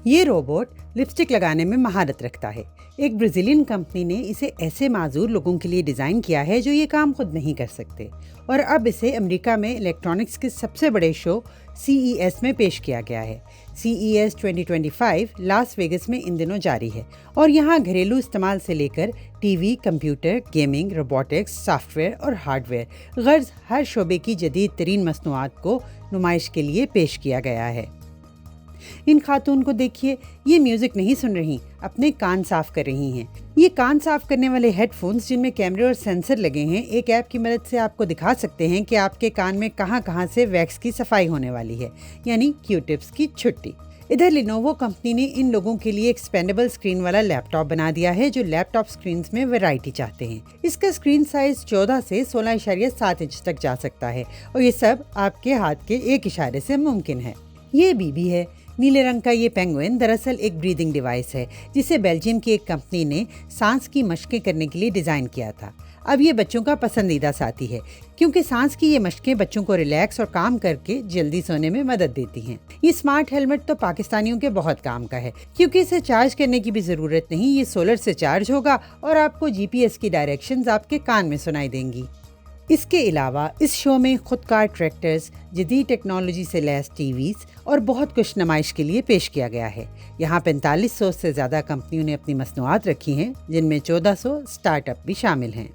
یہ robot lipstick لگانے میں مہارت رکھتا ہے۔ ایک برازیلین کمپنی نے اسے ایسے معذور لوگوں کے لیے ڈیزائن کیا ہے جو یہ کام خود نہیں کر سکتے، اور اب اسے امریکہ میں الیکٹرانکس کے سب سے بڑے شو CES میں پیش کیا گیا ہے۔ CES 2025 لاس ویگس میں ان دنوں جاری ہے، اور یہاں گھریلو استعمال سے لے کر T V, computer, gaming, robotics, soft where اور ہارڈ ویئر غرض ہر شعبے کی جدید ترین مصنوعات کو نمائش کے لیے پیش کیا گیا ہے۔ ان خاتون کو دیکھیے، یہ میوزک نہیں سن رہی، اپنے کان صاف کر رہی ہیں۔ یہ کان صاف کرنے والے ہیڈ فونز جن میں کیمرے اور سینسر لگے ہیں، ایک ایپ کی مدد سے آپ کو دکھا سکتے ہیں کہ آپ کے کان میں کہاں کہاں سے ویکس کی صفائی ہونے والی ہے، یعنی کیو ٹپس کی چھٹی۔ ادھر لینووو کمپنی نے ان لوگوں کے لیے ایکسپینڈیبل اسکرین والا لیپ ٹاپ بنا دیا ہے جو لیپ ٹاپ اسکرینز میں ویرائٹی چاہتے ہیں۔ اس کا اسکرین سائز 14 سے 16.7 انچ تک جا سکتا ہے، اور یہ سب آپ کے ہاتھ کے ایک اشارے سے ممکن ہے۔ یہ بی ہے۔ نیلے رنگ کا یہ پینگوئن دراصل ایک بریدنگ ڈیوائس ہے جسے بیلجیم کی ایک کمپنی نے سانس کی مشقیں کرنے کے لیے ڈیزائن کیا تھا۔ اب یہ بچوں کا پسندیدہ ساتھی ہے کیونکہ سانس کی یہ مشقیں بچوں کو ریلیکس اور کام کر کے جلدی سونے میں مدد دیتی ہیں۔ یہ اسمارٹ ہیلمٹ تو پاکستانیوں کے بہت کام کا ہے کیونکہ اسے چارج کرنے کی بھی ضرورت نہیں، یہ سولر سے چارج ہوگا اور آپ کو GPS کی ڈائریکشنز آپ کے کان میں سنائی دیں گی۔ اس کے علاوہ اس شو میں خود کار ٹریکٹرز، جدید ٹیکنالوجی سے لیس ٹی ویز اور بہت کچھ نمائش کے لیے پیش کیا گیا ہے۔ یہاں 4500 سے زیادہ کمپنیوں نے اپنی مصنوعات رکھی ہیں، جن میں 1400 اسٹارٹ اپ بھی شامل ہیں۔